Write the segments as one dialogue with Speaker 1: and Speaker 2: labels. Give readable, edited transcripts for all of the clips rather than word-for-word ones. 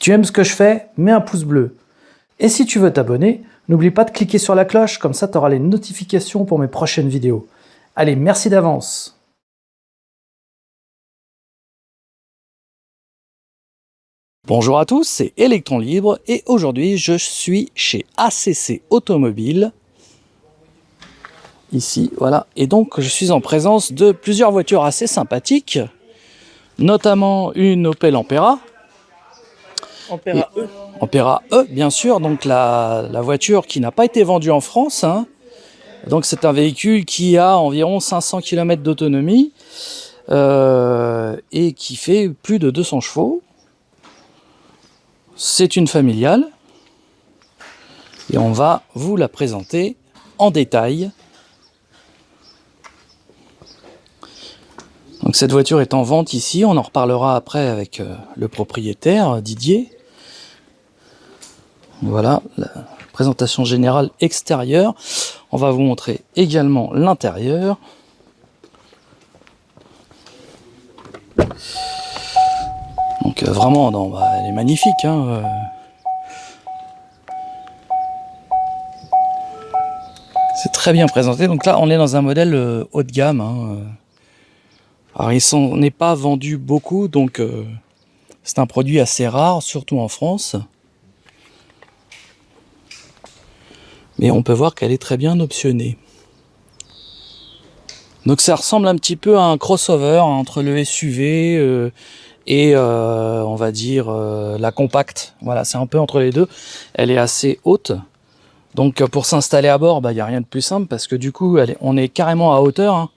Speaker 1: tu aimes ce que je fais, mets un pouce bleu. Et si tu veux t'abonner, n'oublie pas de cliquer sur la cloche, comme ça tu auras les notifications pour mes prochaines vidéos. Allez, merci d'avance. Bonjour à tous, c'est Electron Libre et aujourd'hui je suis chez ACC Automobile. Ici, voilà. Et donc je suis en présence de plusieurs voitures assez sympathiques, notamment une Opel Ampera.
Speaker 2: Ampera E.
Speaker 1: Ampera E, bien sûr, donc la voiture qui n'a pas été vendue en France. Hein. Donc c'est un véhicule qui a environ 500 km d'autonomie et qui fait plus de 200 chevaux. C'est une familiale et on va vous la présenter en détail. Donc cette voiture est en vente ici, on en reparlera après avec le propriétaire Didier. Voilà la présentation générale extérieure. On va vous montrer également l'intérieur. Donc vraiment, non, bah, elle est magnifique. Hein, C'est très bien présenté. Donc là, on est dans un modèle haut de gamme. Hein. Alors, il s'en est pas vendu beaucoup, donc c'est un produit assez rare, surtout en France. Mais on peut voir qu'elle est très bien optionnée. Donc ça ressemble un petit peu à un crossover entre le SUV et on va dire la compacte. Voilà, c'est un peu entre les deux. Elle est assez haute. Donc pour s'installer à bord, il n'y a rien de plus simple parce que du coup, on est carrément à hauteur. Hein.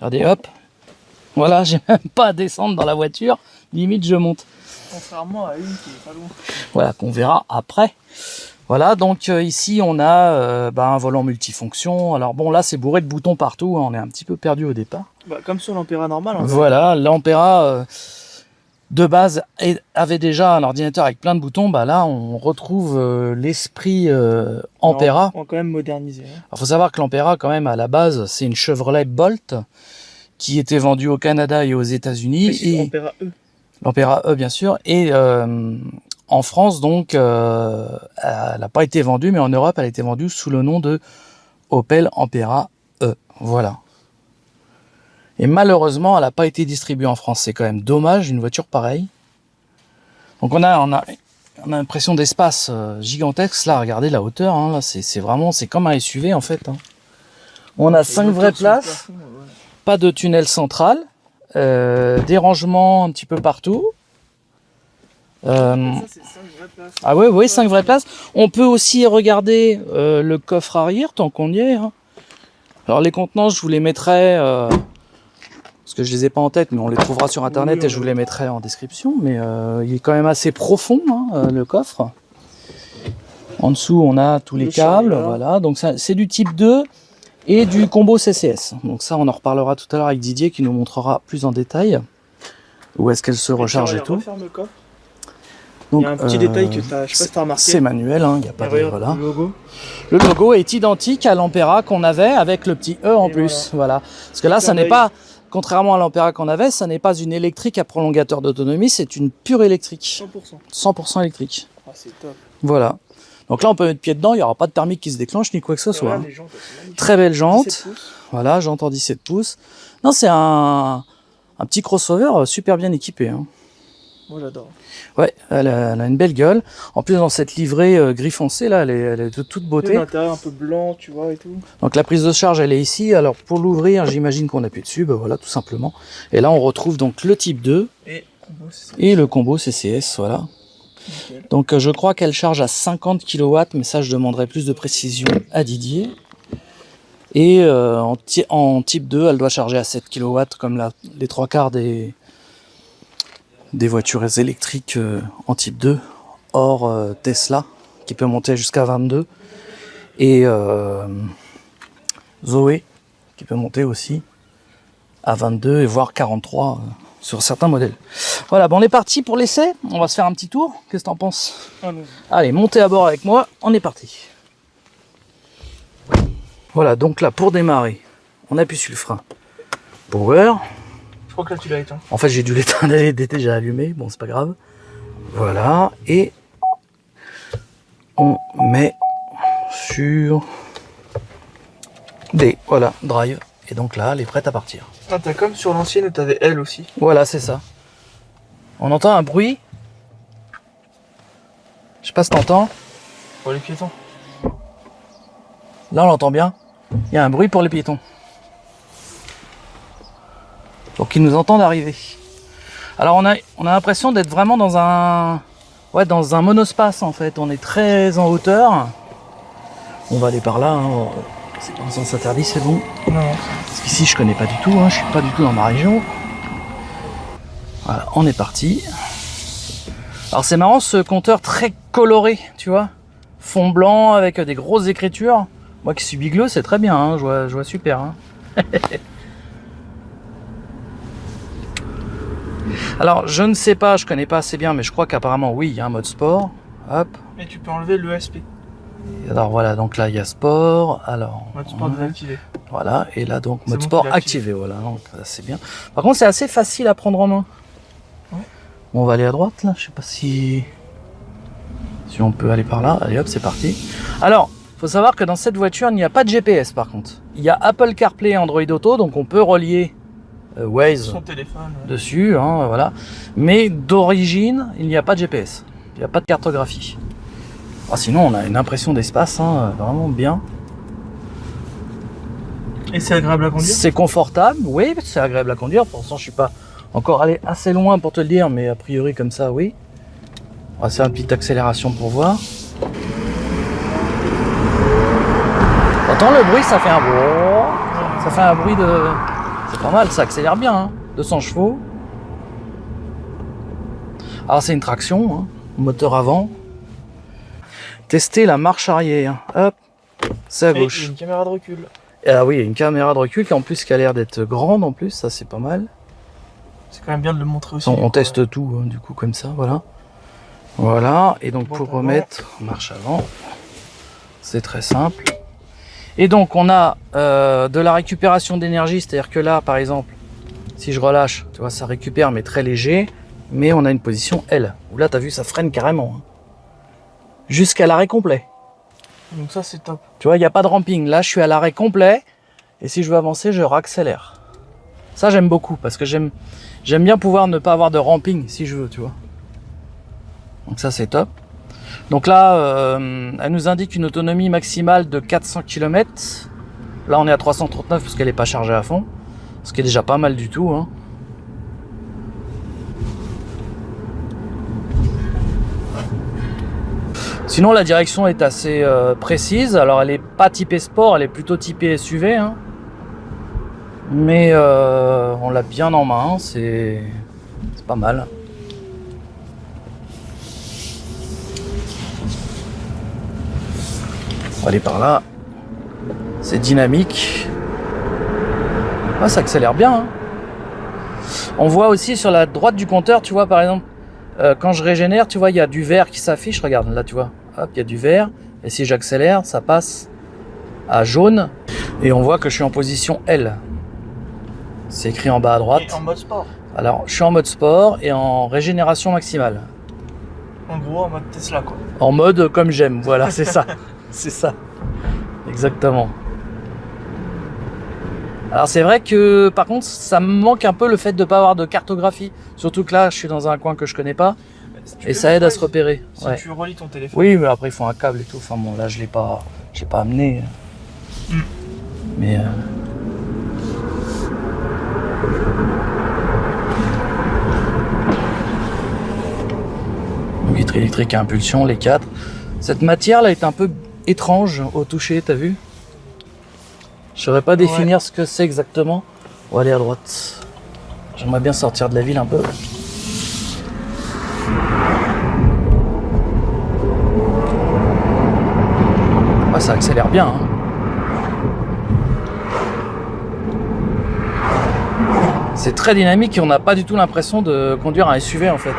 Speaker 1: Regardez, hop. Voilà, j'ai même pas à descendre dans la voiture. Limite, je monte.
Speaker 2: Contrairement à une qui est pas loin.
Speaker 1: Voilà, qu'on verra après. Voilà, donc ici on a un volant multifonction. Alors bon, là c'est bourré de boutons partout, hein, on est un petit peu perdu au départ.
Speaker 2: Bah, comme sur l'Ampera normal. En fait.
Speaker 1: Voilà, l'Ampera de base avait déjà un ordinateur avec plein de boutons. Bah là on retrouve l'esprit Ampera.
Speaker 2: On va quand même moderniser. Hein.
Speaker 1: Il faut savoir que l'Ampera quand même à la base c'est une Chevrolet Bolt qui était vendue au Canada et aux États-Unis.
Speaker 2: Et Ampera E.
Speaker 1: L'Ampera E bien sûr. Et en France, donc, elle n'a pas été vendue, mais en Europe, elle a été vendue sous le nom de Opel Ampera E. Voilà. Et malheureusement, elle n'a pas été distribuée en France. C'est quand même dommage, une voiture pareille. Donc on a l'impression d'espace gigantesque. Là, regardez la hauteur. Hein, là, c'est vraiment, c'est comme un SUV en fait. Hein. On a 5 vraies places, pas de tunnel central, des rangements un petit peu partout.
Speaker 2: Ça, c'est 5 vraies places.
Speaker 1: Ah oui, 5 vraies places. On peut aussi regarder le coffre arrière tant qu'on y est. Hein. Alors les contenances, je vous les mettrai, parce que je les ai pas en tête, mais on les trouvera sur internet et je vous les mettrai en description. Mais il est quand même assez profond, hein, le coffre. En dessous, on a tous les câbles. Voilà. Donc c'est du type 2 et du combo CCS. Donc ça, on en reparlera tout à l'heure avec Didier qui nous montrera plus en détail où est-ce qu'elle se recharge et tout.
Speaker 2: Donc, il y a un petit détail que je sais pas si tu as remarqué.
Speaker 1: C'est manuel, hein, il n'y a pas de... Voilà.
Speaker 2: Le logo.
Speaker 1: Le logo est identique à l'Ampera qu'on avait avec le petit E en plus. Voilà. Parce que là, ça n'est pas, contrairement à l'Ampera qu'on avait, ça n'est pas une électrique à prolongateur d'autonomie, c'est une pure électrique.
Speaker 2: 100%.
Speaker 1: Électrique.
Speaker 2: Ah, c'est top.
Speaker 1: Voilà. Donc là, on peut mettre pied dedans, il n'y aura pas de thermique qui se déclenche ni quoi que ce soit.
Speaker 2: Voilà, les jantes,
Speaker 1: très belle jante.
Speaker 2: 17 pouces.
Speaker 1: Voilà, jante en 17 pouces. Non, c'est un petit crossover super bien équipé. Hein.
Speaker 2: Moi, j'adore.
Speaker 1: Ouais, elle a une belle gueule. En plus, dans cette livrée gris foncé, là, elle est de toute beauté.
Speaker 2: L'intérieur un peu blanc, tu vois, et tout.
Speaker 1: Donc la prise de charge, elle est ici. Alors pour l'ouvrir, j'imagine qu'on appuie dessus. Ben voilà, tout simplement. Et là, on retrouve donc le type 2 et le combo CCS, voilà.
Speaker 2: Nickel.
Speaker 1: Donc je crois qu'elle charge à 50 kW, mais ça, je demanderai plus de précision à Didier. Et en type 2, elle doit charger à 7 kW, comme les 3/4 des voitures électriques en type 2, hors Tesla, qui peut monter jusqu'à 22, et Zoé, qui peut monter aussi à 22 et voire 43 sur certains modèles. Voilà, bon, on est parti pour l'essai, on va se faire un petit tour, qu'est-ce que t'en penses? Allez, montez à bord avec moi, on est parti. Voilà, donc là, pour démarrer, on appuie sur le frein. Power.
Speaker 2: Je crois que là tu l'as éteint.
Speaker 1: En fait, j'ai dû l'éteindre, elle était déjà allumée, bon, c'est pas grave. Voilà, et on met sur D, voilà, drive. Et donc là, elle est prête à partir.
Speaker 2: Ah, t'as comme sur l'ancienne où t'avais L aussi.
Speaker 1: Voilà, c'est ça. On entend un bruit. Je sais pas si t'entends.
Speaker 2: Pour les piétons.
Speaker 1: Là, on l'entend bien. Il y a un bruit pour les piétons. Pour qu'ils nous entendent arriver. Alors, on a l'impression d'être vraiment dans un monospace, en fait. On est très en hauteur. On va aller par là. Hein. C'est pas un sens interdit, c'est bon.
Speaker 2: Non.
Speaker 1: Parce qu'ici, je connais pas du tout. Hein. Je suis pas du tout dans ma région. Voilà, on est parti. Alors, c'est marrant, ce compteur très coloré, tu vois. Fond blanc avec des grosses écritures. Moi qui suis bigleux, c'est très bien. Hein. Je vois super. Hein. Alors, je ne sais pas, je connais pas assez bien, mais je crois qu'apparemment, oui, il y a un mode sport. Hop.
Speaker 2: Et tu peux enlever l'ESP.
Speaker 1: Alors voilà, donc là, il y a sport. Alors,
Speaker 2: Mode sport désactivé.
Speaker 1: Voilà, et là, donc,
Speaker 2: C'est
Speaker 1: mode
Speaker 2: bon
Speaker 1: sport
Speaker 2: qu'il est activé.
Speaker 1: activé. Voilà, donc c'est bien. Par contre, c'est assez facile à prendre en main.
Speaker 2: Ouais.
Speaker 1: Bon, on va aller à droite, là. Je sais pas si on peut aller par là. Allez, hop, c'est parti. Alors, faut savoir que dans cette voiture, il n'y a pas de GPS, par contre. Il y a Apple CarPlay et Android Auto, donc on peut relier Waze
Speaker 2: Son téléphone.
Speaker 1: dessus, hein, voilà. Mais d'origine, il n'y a pas de GPS. Il n'y a pas de cartographie. Ah, sinon, on a une impression d'espace, hein, vraiment bien.
Speaker 2: Et c'est agréable à conduire.
Speaker 1: C'est confortable, oui, c'est agréable à conduire. Pour l'instant, je suis pas encore allé assez loin pour te le dire, mais a priori comme ça, oui. On va faire une petite accélération pour voir. T'entends le bruit, ça fait un bruit. Ça fait un bruit de... C'est pas mal, ça accélère bien, hein. 200 chevaux. Alors c'est une traction, hein. Moteur avant. Tester la marche arrière. Hop, c'est à
Speaker 2: Et
Speaker 1: gauche.
Speaker 2: il y a une caméra de recul.
Speaker 1: Ah oui, il y a une caméra de recul qui en plus qui a l'air d'être grande en plus, ça c'est pas mal.
Speaker 2: C'est quand même bien de le montrer aussi.
Speaker 1: On teste tout, hein, du coup comme ça, voilà. Voilà, et donc
Speaker 2: Bon,
Speaker 1: pour
Speaker 2: avant.
Speaker 1: remettre marche avant, c'est très simple. Et donc on a de la récupération d'énergie, c'est-à-dire que là par exemple, si je relâche, tu vois, ça récupère mais très léger, mais on a une position L, où là tu as vu ça freine carrément. Hein. Jusqu'à l'arrêt complet.
Speaker 2: Donc ça c'est top.
Speaker 1: Tu vois, il n'y a pas de ramping, là je suis à l'arrêt complet, et si je veux avancer, je raccélère. Ça j'aime beaucoup, parce que j'aime bien pouvoir ne pas avoir de ramping si je veux, tu vois. Donc ça c'est top. Donc là, elle nous indique une autonomie maximale de 400 km. Là on est à 339 parce qu'elle n'est pas chargée à fond. Ce qui est déjà pas mal du tout. Hein. Sinon la direction est assez précise. Alors elle n'est pas typée sport, elle est plutôt typée SUV. Hein. Mais on l'a bien en main, c'est pas mal. On va aller par là. C'est dynamique. Ah, ça accélère bien. Hein. On voit aussi sur la droite du compteur, tu vois, par exemple, quand je régénère, tu vois, il y a du vert qui s'affiche. Regarde, là, tu vois. Hop, il y a du vert. Et si j'accélère, ça passe à jaune. Et on voit que je suis en position L. C'est écrit en bas à droite.
Speaker 2: Et en mode sport.
Speaker 1: Alors, je suis en mode sport et en régénération maximale.
Speaker 2: En gros, en mode Tesla, quoi.
Speaker 1: En mode comme j'aime, voilà, c'est ça. C'est ça. Exactement. Alors c'est vrai que par contre ça me manque un peu le fait de ne pas avoir de cartographie. Surtout que là je suis dans un coin que je connais pas. Et ça aide à se repérer.
Speaker 2: Si
Speaker 1: Ouais.
Speaker 2: tu relis ton téléphone.
Speaker 1: Oui, mais après il faut un câble et tout. Enfin bon, là je l'ai pas amené. Mais vitre électrique à impulsion, les 4. Cette matière là est un peu étrange au toucher, t'as vu? Je saurais pas définir ce que c'est exactement. On va aller à droite. J'aimerais bien sortir de la ville un peu. Ah, ça accélère bien. Hein. C'est très dynamique et on n'a pas du tout l'impression de conduire un SUV en fait.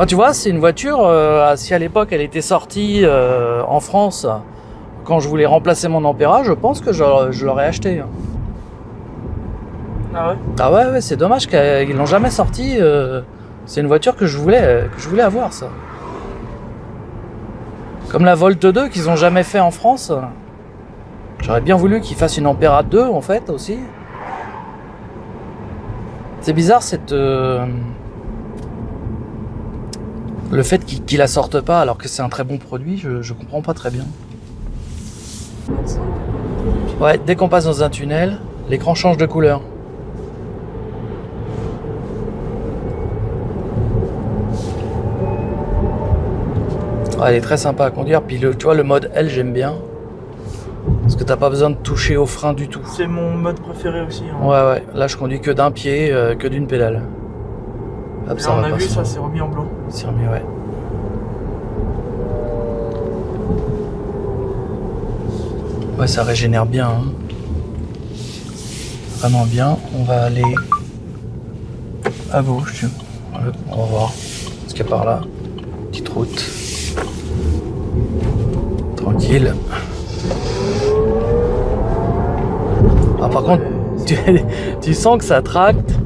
Speaker 1: Oh, tu vois, c'est une voiture, si à l'époque elle était sortie en France, quand je voulais remplacer mon Ampera, je pense que je l'aurais acheté. Hein.
Speaker 2: Ah ouais?
Speaker 1: Ah ouais, c'est dommage qu'ils l'ont jamais sorti. C'est une voiture que je voulais avoir, ça. Comme la Volt 2 qu'ils ont jamais fait en France. J'aurais bien voulu qu'ils fassent une Ampera 2 en fait aussi. C'est bizarre le fait qu'ils la sortent pas alors que c'est un très bon produit, je comprends pas très bien. Ouais, dès qu'on passe dans un tunnel, l'écran change de couleur. Ouais, elle est très sympa à conduire, puis tu vois le mode L j'aime bien. Parce que t'as pas besoin de toucher au frein du tout.
Speaker 2: C'est mon mode préféré aussi. Hein.
Speaker 1: Ouais, là je conduis que d'un pied, que d'une pédale.
Speaker 2: Hop, ça on a vu, ça c'est remis en blanc.
Speaker 1: C'est remis, ouais. Ouais, ça régénère bien. Hein. Vraiment bien. On va aller à gauche. On va voir ce qu'il y a par là. Petite route. Tranquille. Ah, par contre, tu sens que ça tracte.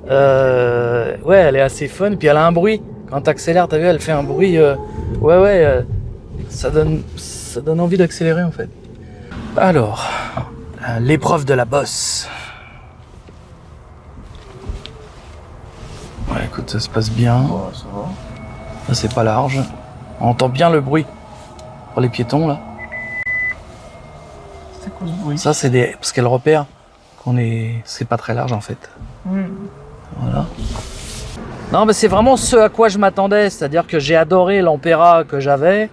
Speaker 1: Ouais, elle est assez fun. Puis elle a un bruit. Quand tu accélères, t'as vu, elle fait un bruit. Ça donne envie d'accélérer en fait. Alors, l'épreuve de la bosse. Ouais, écoute, ça se passe bien.
Speaker 2: Ouais, ça va.
Speaker 1: Là, c'est pas large. On entend bien le bruit pour les piétons là.
Speaker 2: C'est quoi ce bruit?
Speaker 1: Ça, c'est parce qu'elle repère c'est pas très large en fait. Voilà. Non, mais c'est vraiment ce à quoi je m'attendais, c'est-à-dire que j'ai adoré l'Ampera que j'avais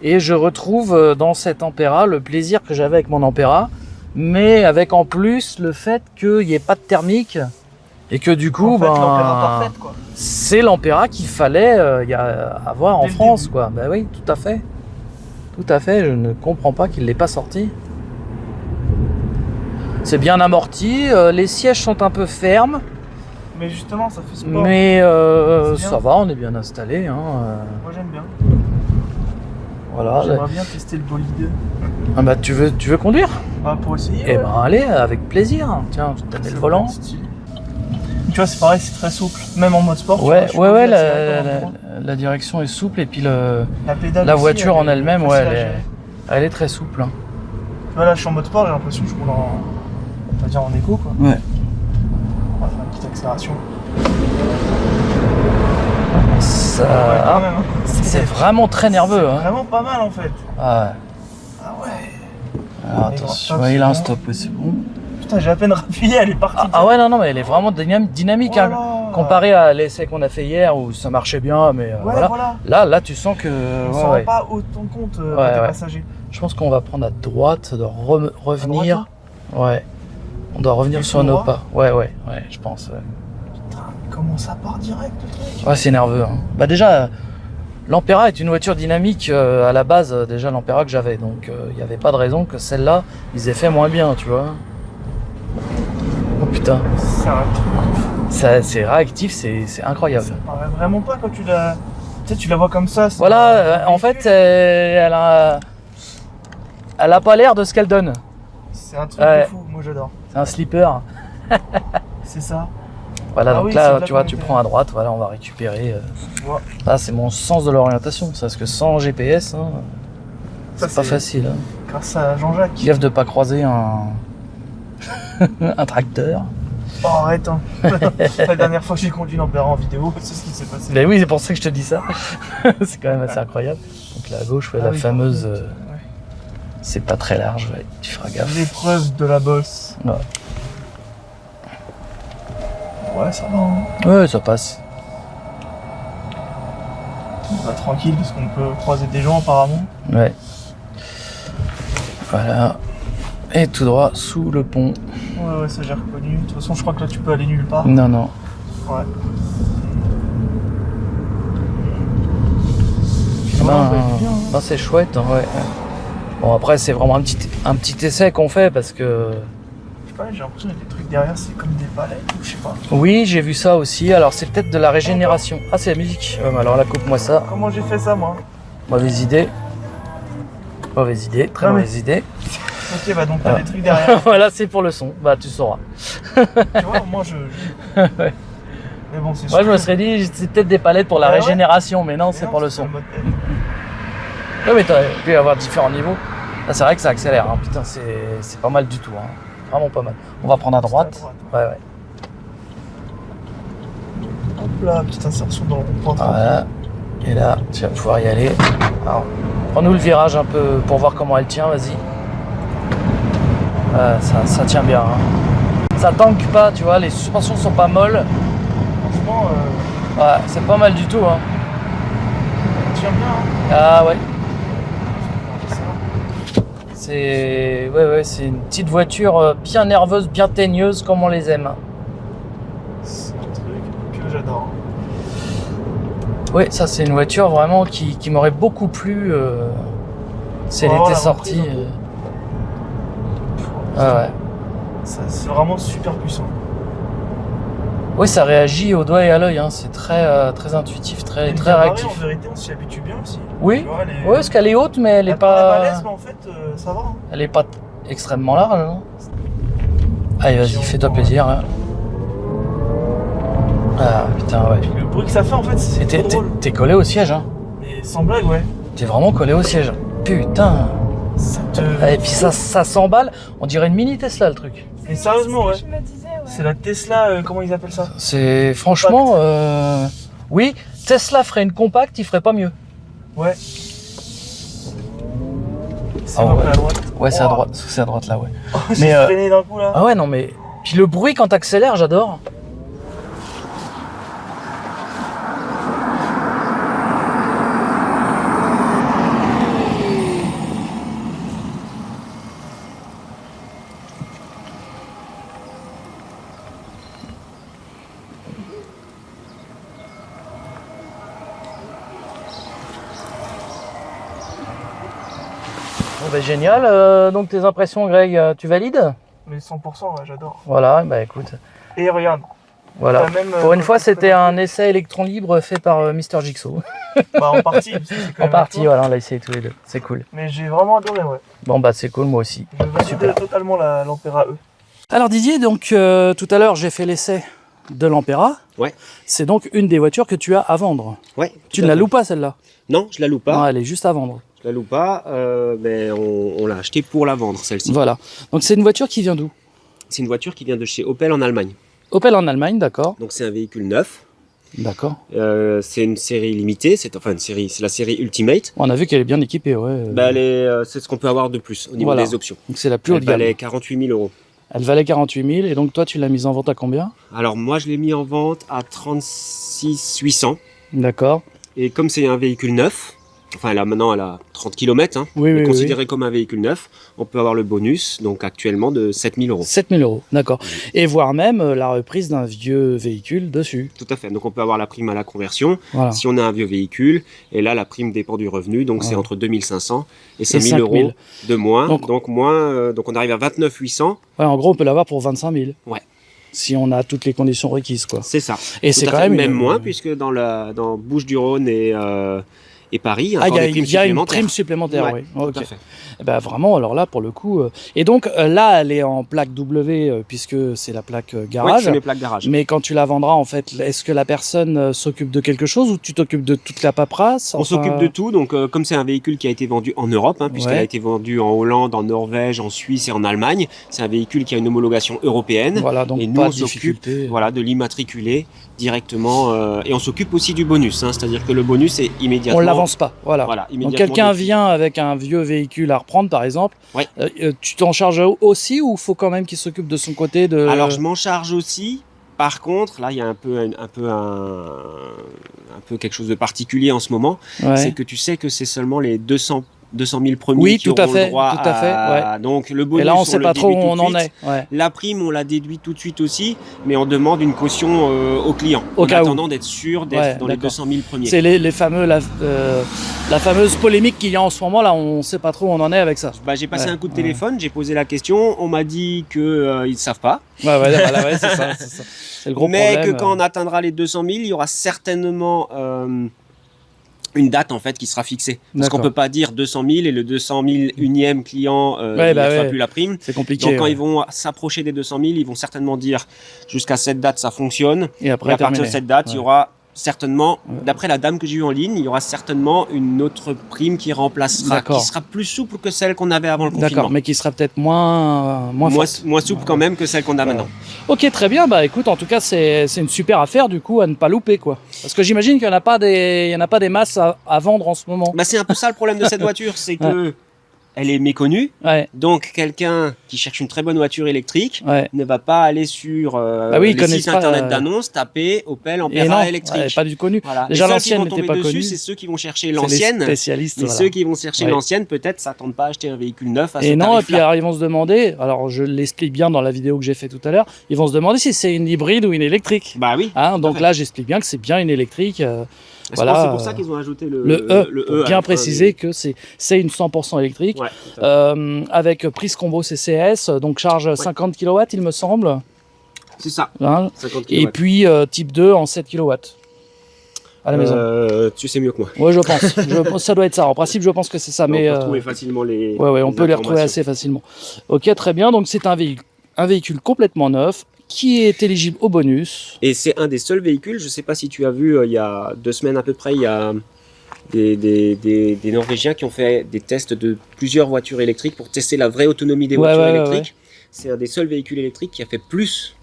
Speaker 1: et je retrouve dans cette Ampera le plaisir que j'avais avec mon Ampera, mais avec en plus le fait qu'il n'y ait pas de thermique et que du coup,
Speaker 2: en fait, l'Ampera parfaite, quoi.
Speaker 1: C'est l'Ampera qu'il fallait avoir en France, quoi. Ben oui, tout à fait. Tout à fait, je ne comprends pas qu'il ne l'ait pas sorti. C'est bien amorti, les sièges sont un peu fermes.
Speaker 2: Mais justement, ça fait sport.
Speaker 1: Mais ça va, on est bien installé. Hein.
Speaker 2: Moi j'aime bien.
Speaker 1: Voilà.
Speaker 2: J'aimerais bien tester le bolide.
Speaker 1: Ah bah tu veux conduire?
Speaker 2: Ah, pour essayer.
Speaker 1: Eh ben allez, avec plaisir. Tiens, je te donne le volant.
Speaker 2: Tu vois, c'est pareil, c'est très souple. Même en mode sport.
Speaker 1: Ouais, la direction est souple et puis la voiture en elle-même, elle est très souple. Hein.
Speaker 2: Là, je suis en mode sport, j'ai l'impression que je roule en éco, quoi.
Speaker 1: Ouais.
Speaker 2: On va faire une petite accélération.
Speaker 1: Ça,
Speaker 2: quand même, hein.
Speaker 1: C'est vraiment très nerveux. Hein.
Speaker 2: Vraiment pas mal en fait.
Speaker 1: Ah
Speaker 2: ouais.
Speaker 1: Alors attention, il a un stop, c'est bon.
Speaker 2: Putain, j'ai à peine rappuyé, elle est partie.
Speaker 1: Ah ouais, non, mais elle est vraiment dynamique. Hein, comparé à l'essai qu'on a fait hier où ça marchait bien, mais voilà. Là, tu sens que.
Speaker 2: On s'en rend pas autant compte des passagers.
Speaker 1: Je pense qu'on va prendre à droite, ça doit revenir. Ouais. On doit revenir sur nos pas. Ouais, je pense.
Speaker 2: Putain, mais comment ça part direct le truc?
Speaker 1: Ouais, c'est nerveux. Hein. Bah déjà, l'Ampera est une voiture dynamique à la base, déjà l'Ampera que j'avais. Donc il n'y avait pas de raison que celle-là, ils aient fait moins bien, tu vois. Oh putain. C'est réactif, c'est incroyable.
Speaker 2: Ça paraît vraiment pas quand tu la... Tu sais, tu la vois comme ça.
Speaker 1: Voilà, en fait, elle a pas l'air de ce qu'elle donne.
Speaker 2: C'est un truc de fou, moi j'adore.
Speaker 1: C'est un slipper.
Speaker 2: C'est ça.
Speaker 1: Voilà, donc là, tu vois, tu prends à droite, voilà, on va récupérer. Là, c'est mon sens de l'orientation, parce que sans GPS, hein, c'est pas facile. Hein.
Speaker 2: Grâce à Jean-Jacques.
Speaker 1: Gaffe de pas croiser un tracteur.
Speaker 2: Oh, arrête, hein. La dernière fois que j'ai conduit l'Ampera en vidéo, c'est ce qui s'est passé.
Speaker 1: Mais oui, c'est pour ça que je te dis ça. C'est quand même assez incroyable. Donc là à gauche, la fameuse. C'est pas très large, tu feras gaffe.
Speaker 2: L'épreuve de la bosse. Ouais, ça va. Hein.
Speaker 1: Ouais, ça passe.
Speaker 2: On va tranquille parce qu'on peut croiser des gens apparemment.
Speaker 1: Ouais. Voilà. Et tout droit sous le pont.
Speaker 2: Ouais, ça j'ai reconnu. De toute façon, je crois que là tu peux aller nulle part.
Speaker 1: Non.
Speaker 2: Ouais.
Speaker 1: Ben, c'est chouette, hein, ouais. Bon, après, c'est vraiment un petit essai qu'on fait parce que.
Speaker 2: Je sais pas, j'ai l'impression qu'il y a des trucs derrière, c'est comme des palettes ou je sais pas.
Speaker 1: Oui, j'ai vu ça aussi. Alors, c'est peut-être de la régénération. Ah, c'est la musique. Alors là, coupe-moi ça.
Speaker 2: Comment j'ai fait ça, moi?
Speaker 1: Mauvaise idée. Très mauvaise idée.
Speaker 2: Ok, bah donc t'as des trucs derrière.
Speaker 1: Voilà, c'est pour le son. Bah, tu sauras.
Speaker 2: Tu vois, moi
Speaker 1: Ouais.
Speaker 2: Mais bon, c'est
Speaker 1: Moi, je me serais dit, c'est peut-être des palettes pour la
Speaker 2: Ouais.
Speaker 1: régénération, mais non, c'est pour le son. Ouais, mais t'aurais pu avoir différents niveaux. Là, c'est vrai que ça accélère, hein. Putain, c'est pas mal du tout, hein. Vraiment pas mal. On va prendre à droite. Ouais.
Speaker 2: Hop là, petite insertion dans le rond-point.
Speaker 1: Voilà. Et là, tu vas pouvoir y aller. Alors, prends-nous le virage un peu pour voir comment elle tient, vas-y. Ça tient bien, hein. Ça tanque pas, tu vois, les suspensions sont pas molles.
Speaker 2: Franchement,
Speaker 1: Ouais, c'est pas mal du tout, hein.
Speaker 2: ça tient bien. Hein.
Speaker 1: Ah ouais. C'est une petite voiture bien nerveuse, bien teigneuse, comme on les aime.
Speaker 2: C'est un truc que j'adore.
Speaker 1: Oui, ça c'est une voiture vraiment qui m'aurait beaucoup plu si elle
Speaker 2: Oh,
Speaker 1: était
Speaker 2: la
Speaker 1: sortie.
Speaker 2: reprise,
Speaker 1: Ah ouais.
Speaker 2: C'est vraiment super puissant.
Speaker 1: Oui, ça réagit au doigt et à l'œil, hein. C'est très, très intuitif,
Speaker 2: Et
Speaker 1: très,
Speaker 2: une
Speaker 1: très
Speaker 2: Ferrari,
Speaker 1: réactif.
Speaker 2: en vérité, on s'y habitue bien aussi.
Speaker 1: Oui,
Speaker 2: Tu vois, elle est...
Speaker 1: oui, parce qu'elle est haute, mais elle est
Speaker 2: paraît
Speaker 1: pas.
Speaker 2: balèze, mais en fait, ça va. Hein.
Speaker 1: Elle est pas extrêmement large, non? Allez, vas-y, fais-toi plaisir. Hein. Ah putain, ouais.
Speaker 2: Puis le bruit que ça fait, en fait, c'est trop drôle.
Speaker 1: T'es collé au siège, hein.
Speaker 2: Mais sans blague, ouais.
Speaker 1: T'es vraiment collé au siège. Putain.
Speaker 2: Ça te...
Speaker 1: Et puis ça s'emballe. On dirait une mini Tesla, le truc.
Speaker 2: Mais sérieusement, ouais.
Speaker 3: Je me disais, ouais.
Speaker 2: C'est la Tesla, comment ils appellent ça?
Speaker 1: C'est franchement, oui, Tesla ferait une compacte, il ferait pas mieux.
Speaker 2: Ouais. C'est
Speaker 1: Ah
Speaker 2: un peu
Speaker 1: ouais.
Speaker 2: à droite.
Speaker 1: Ouais, c'est à
Speaker 2: Oh.
Speaker 1: droite, c'est à droite là, ouais.
Speaker 2: Oh,
Speaker 1: Mais,
Speaker 2: j'ai freiné d'un coup là.
Speaker 1: Ah ouais, non mais, puis le bruit quand t'accélères, j'adore. Bon bah génial, donc tes impressions Greg, tu valides?
Speaker 2: Mais 100%, ouais, j'adore.
Speaker 1: Voilà, bah écoute,
Speaker 2: Et regarde,
Speaker 1: voilà.
Speaker 2: t'as même,
Speaker 1: Pour une fois c'était un essai électron libre fait par Mister Jigsaw.
Speaker 2: bah en partie. parce que c'est quand
Speaker 1: En
Speaker 2: même
Speaker 1: partie,
Speaker 2: toi.
Speaker 1: voilà, on l'a essayé tous les deux, c'est cool.
Speaker 2: Mais j'ai vraiment adoré, ouais.
Speaker 1: Bon bah c'est cool, moi aussi.
Speaker 2: Je valide
Speaker 1: Super.
Speaker 2: totalement l'Ampera E.
Speaker 1: Alors Didier, donc tout à l'heure j'ai fait l'essai de l'Ampera.
Speaker 4: Ouais.
Speaker 1: C'est donc une des voitures que tu as à vendre.
Speaker 4: Ouais.
Speaker 1: Tu ne la loues pas celle-là?
Speaker 4: Non, je la loue pas.
Speaker 1: Non, elle est juste à vendre.
Speaker 4: Je la loue pas, mais on l'a achetée pour la vendre, celle-ci.
Speaker 1: Voilà. Donc c'est une voiture qui vient d'où?
Speaker 4: C'est une voiture qui vient de chez Opel en Allemagne.
Speaker 1: Opel en Allemagne, d'accord.
Speaker 4: Donc c'est un véhicule neuf.
Speaker 1: D'accord.
Speaker 4: C'est une série limitée, c'est la série Ultimate.
Speaker 1: On a vu qu'elle est bien équipée, ouais.
Speaker 4: Bah, c'est ce qu'on peut avoir de plus au niveau
Speaker 1: Voilà.
Speaker 4: des options.
Speaker 1: Donc c'est la plus haut
Speaker 4: Elle
Speaker 1: de gamme.
Speaker 4: valait 48 000 €.
Speaker 1: Elle valait 48 000 et donc toi tu l'as mise en vente à combien?
Speaker 4: Alors moi je l'ai mis en vente à 36 800.
Speaker 1: D'accord.
Speaker 4: Et comme c'est un véhicule neuf, enfin maintenant elle a 30 km, hein,
Speaker 1: Oui,
Speaker 4: mais
Speaker 1: oui,
Speaker 4: considéré comme un véhicule neuf, on peut avoir le bonus, donc actuellement de 7 000 €.
Speaker 1: 7 000 €, d'accord. Et voire même la reprise d'un vieux véhicule dessus.
Speaker 4: Tout à fait, donc on peut avoir la prime à la conversion.
Speaker 1: Voilà.
Speaker 4: Si on a un vieux véhicule, et là la prime dépend du revenu, donc c'est
Speaker 1: Ouais.
Speaker 4: entre 2500 et
Speaker 1: Et
Speaker 4: 5000
Speaker 1: 5 000.
Speaker 4: € de moins.
Speaker 1: Donc-
Speaker 4: Donc on arrive à 29 800,
Speaker 1: Ouais, en gros on peut l'avoir pour 25 000.
Speaker 4: Ouais.
Speaker 1: Si on a toutes les conditions requises, quoi.
Speaker 4: c'est ça.
Speaker 1: Et
Speaker 4: Tout
Speaker 1: c'est
Speaker 4: à
Speaker 1: quand
Speaker 4: fait,
Speaker 1: même
Speaker 4: même
Speaker 1: une-
Speaker 4: moins, puisque dans Bouches-du-Rhône et Paris, il y a
Speaker 1: Ah,
Speaker 4: encore des
Speaker 1: il
Speaker 4: primes
Speaker 1: y a une
Speaker 4: supplémentaires.
Speaker 1: prime supplémentaire,
Speaker 4: Ouais,
Speaker 1: oui.
Speaker 4: tout
Speaker 1: Ok.
Speaker 4: à fait.
Speaker 1: Eh ben, vraiment, alors là, pour le coup. Et donc, là, elle est en plaque W, puisque c'est la plaque
Speaker 4: Oui,
Speaker 1: garage.
Speaker 4: c'est mes plaques garage.
Speaker 1: Mais quand tu la vendras, en fait, est-ce que la personne s'occupe de quelque chose ou tu t'occupes de toute la paperasse?
Speaker 4: On
Speaker 1: Enfin,
Speaker 4: s'occupe de tout, donc comme c'est un véhicule qui a été vendu en Europe, hein, puisqu'elle
Speaker 1: Ouais.
Speaker 4: a été vendue en Hollande, en Norvège, en Suisse et en Allemagne, c'est un véhicule qui a une homologation européenne.
Speaker 1: Voilà, donc
Speaker 4: Et nous,
Speaker 1: pas
Speaker 4: on
Speaker 1: de
Speaker 4: s'occupe
Speaker 1: difficulté.
Speaker 4: voilà, de l'immatriculer directement. Et on s'occupe aussi du bonus, hein, c'est-à-dire que le bonus est immédiatement...
Speaker 1: On ne l'avance pas. Voilà.
Speaker 4: Voilà,
Speaker 1: Donc,
Speaker 4: immédiatement
Speaker 1: quelqu'un
Speaker 4: dessus.
Speaker 1: vient avec un vieux véhicule à reprendre, par exemple.
Speaker 4: Ouais.
Speaker 1: Tu t'en charges aussi ou faut quand même qu'il s'occupe de son côté de...
Speaker 4: Alors je m'en charge aussi. Par contre, là, il y a un peu quelque chose de particulier en ce moment.
Speaker 1: Ouais.
Speaker 4: C'est que tu sais que c'est seulement les 200 000 premiers
Speaker 1: Oui,
Speaker 4: qui
Speaker 1: tout à
Speaker 4: auront
Speaker 1: fait,
Speaker 4: le droit
Speaker 1: tout à fait,
Speaker 4: Donc le bonus,
Speaker 1: Et là, on sait
Speaker 4: le
Speaker 1: pas trop où
Speaker 4: déduit tout
Speaker 1: on
Speaker 4: de
Speaker 1: en
Speaker 4: suite.
Speaker 1: est. Ouais.
Speaker 4: La prime, on la déduit tout de suite aussi, mais on demande une caution au client.
Speaker 1: Au
Speaker 4: en
Speaker 1: cas où.
Speaker 4: attendant d'être sûr d'être
Speaker 1: Ouais,
Speaker 4: dans les
Speaker 1: d'accord.
Speaker 4: 200 000 premiers.
Speaker 1: C'est les fameux, la fameuse polémique qu'il y a en ce moment, là, on sait pas trop où on en est avec ça.
Speaker 4: Bah, j'ai passé
Speaker 1: Ouais,
Speaker 4: un coup de
Speaker 1: ouais.
Speaker 4: téléphone, j'ai posé la question, on m'a dit que ils ne savent pas,
Speaker 1: Ouais, voilà, ouais, c'est ça, c'est ça. C'est le gros
Speaker 4: mais
Speaker 1: problème.
Speaker 4: que quand on atteindra les 200 000, il y aura certainement une date en fait qui sera fixée. Parce qu'on
Speaker 1: D'accord.
Speaker 4: peut pas dire 200 000 et le 200 001e client
Speaker 1: Ouais,
Speaker 4: il
Speaker 1: bah
Speaker 4: ne fera
Speaker 1: ouais.
Speaker 4: plus la prime.
Speaker 1: C'est compliqué.
Speaker 4: Donc quand
Speaker 1: ouais.
Speaker 4: ils vont s'approcher des 200 000, ils vont certainement dire jusqu'à cette date ça fonctionne.
Speaker 1: Et
Speaker 4: Et
Speaker 1: après,
Speaker 4: à partir de
Speaker 1: terminé.
Speaker 4: cette date, il y
Speaker 1: Ouais.
Speaker 4: aura certainement,
Speaker 1: Ouais.
Speaker 4: d'après la dame que j'ai eue en ligne, il y aura certainement une autre prime qui remplacera,
Speaker 1: D'accord.
Speaker 4: qui sera plus souple que celle qu'on avait avant le confinement.
Speaker 1: D'accord, mais qui sera peut-être moins forte.
Speaker 4: Moins souple quand même que celle qu'on a
Speaker 1: Ouais.
Speaker 4: maintenant.
Speaker 1: Ok, très bien. Bah écoute, en tout cas, c'est une super affaire du coup à ne pas louper quoi. Parce que j'imagine qu'il n'y en a pas des masses à vendre en ce moment.
Speaker 4: Bah, c'est un peu ça le problème de cette voiture, c'est que elle est méconnue.
Speaker 1: Ouais,
Speaker 4: Donc quelqu'un qui cherche une très bonne voiture électrique
Speaker 1: ouais.
Speaker 4: ne va pas aller sur
Speaker 1: Ah oui, ils
Speaker 4: les
Speaker 1: connaissent
Speaker 4: sites
Speaker 1: pas,
Speaker 4: internet d'annonces, taper Opel
Speaker 1: Et non,
Speaker 4: Ampera électrique.
Speaker 1: ouais, pas du connu.
Speaker 4: Voilà.
Speaker 1: Déjà,
Speaker 4: Les seuls
Speaker 1: l'ancienne
Speaker 4: qui vont
Speaker 1: n'était
Speaker 4: tomber
Speaker 1: pas
Speaker 4: dessus,
Speaker 1: connue.
Speaker 4: c'est ceux qui vont chercher
Speaker 1: C'est les
Speaker 4: l'ancienne.
Speaker 1: spécialistes.
Speaker 4: Mais
Speaker 1: voilà.
Speaker 4: ceux qui vont chercher
Speaker 1: Ouais.
Speaker 4: l'ancienne, peut-être, s'attendent pas à acheter un véhicule neuf à ce
Speaker 1: Et non, et puis
Speaker 4: tarif-là.
Speaker 1: alors, ils vont se demander, alors je l'explique bien dans la vidéo que j'ai fait tout à l'heure, ils vont se demander si c'est une hybride ou une électrique.
Speaker 4: Bah oui.
Speaker 1: Hein, donc
Speaker 4: fait.
Speaker 1: là, j'explique bien que c'est bien une électrique.
Speaker 4: Je
Speaker 1: voilà,
Speaker 4: pense que c'est pour ça qu'ils ont ajouté le
Speaker 1: Le E, pour
Speaker 4: à la
Speaker 1: bien
Speaker 4: fin
Speaker 1: préciser que c'est une 100% électrique.
Speaker 4: Ouais, tout à fait.
Speaker 1: Avec prise combo CCS, donc charge 50 kW, il me semble.
Speaker 4: C'est ça,
Speaker 1: Hein.
Speaker 4: 50
Speaker 1: Et
Speaker 4: kW.
Speaker 1: puis type 2 en 7 kW. À la maison.
Speaker 4: Tu sais mieux que moi.
Speaker 1: Ouais, je pense. Ça doit être ça. En principe, je pense que c'est ça.
Speaker 4: On
Speaker 1: mais
Speaker 4: peut retrouver facilement les.
Speaker 1: ouais, on peut les retrouver
Speaker 4: informations.
Speaker 1: assez facilement. Ok, très bien. Donc c'est un véhicule complètement neuf qui est éligible au bonus.
Speaker 4: Et c'est un des seuls véhicules, je ne sais pas si tu as vu, il y a 2 semaines à peu près, il y a des Norvégiens qui ont fait des tests de plusieurs voitures électriques pour tester la vraie autonomie des
Speaker 1: Ouais,
Speaker 4: voitures
Speaker 1: ouais,
Speaker 4: électriques. C'est un des seuls véhicules électriques qui a fait plus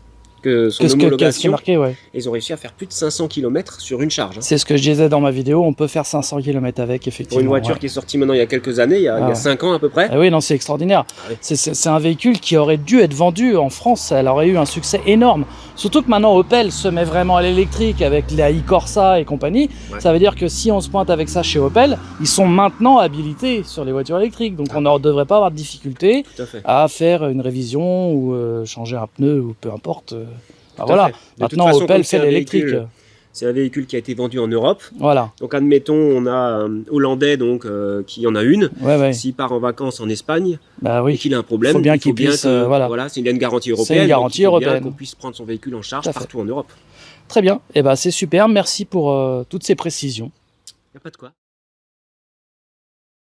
Speaker 4: que son
Speaker 1: Qu'est-ce qui est
Speaker 4: homologation.
Speaker 1: marqué, ouais.
Speaker 4: Et ils ont réussi à faire plus de 500 km sur une charge. hein.
Speaker 1: C'est ce que je disais dans ma vidéo. On peut faire 500 km avec, effectivement.
Speaker 4: Pour une voiture
Speaker 1: ouais.
Speaker 4: qui est sortie maintenant il y a quelques années, il y a
Speaker 1: ouais.
Speaker 4: 5 ans à peu près.
Speaker 1: Ah oui, non, c'est extraordinaire.
Speaker 4: Ah oui.
Speaker 1: C'est un véhicule qui aurait dû être vendu en France. Elle aurait eu un succès énorme. Surtout que maintenant, Opel se met vraiment à l'électrique avec la e-Corsa et compagnie.
Speaker 4: Ouais.
Speaker 1: Ça veut dire que si on se pointe avec ça chez Opel, ils sont maintenant habilités sur les voitures électriques. Donc, on ne devrait pas avoir de difficulté
Speaker 4: Tout à fait.
Speaker 1: à faire une révision ou changer un pneu ou peu importe.
Speaker 4: Tout à
Speaker 1: Voilà.
Speaker 4: fait. De toute
Speaker 1: Maintenant,
Speaker 4: façon,
Speaker 1: Opel
Speaker 4: comme c'est
Speaker 1: fait
Speaker 4: un
Speaker 1: l'électrique.
Speaker 4: véhicule- C'est un véhicule qui a été vendu en Europe.
Speaker 1: Voilà.
Speaker 4: Donc admettons, on a un Hollandais donc, qui en a une.
Speaker 1: Ouais, ouais.
Speaker 4: S'il part en vacances en Espagne
Speaker 1: Bah
Speaker 4: et
Speaker 1: oui.
Speaker 4: qu'il a un problème,
Speaker 1: Faut bien
Speaker 4: il
Speaker 1: qu'il puisse, voilà.
Speaker 4: c'est une garantie
Speaker 1: C'est
Speaker 4: européenne.
Speaker 1: une
Speaker 4: donc
Speaker 1: garantie
Speaker 4: il faut bien
Speaker 1: européenne.
Speaker 4: qu'on puisse prendre son véhicule en charge
Speaker 1: Tout à fait.
Speaker 4: partout en Europe.
Speaker 1: Très bien. Et ben, c'est super. Merci pour toutes ces précisions.
Speaker 4: Il n'y a pas de quoi.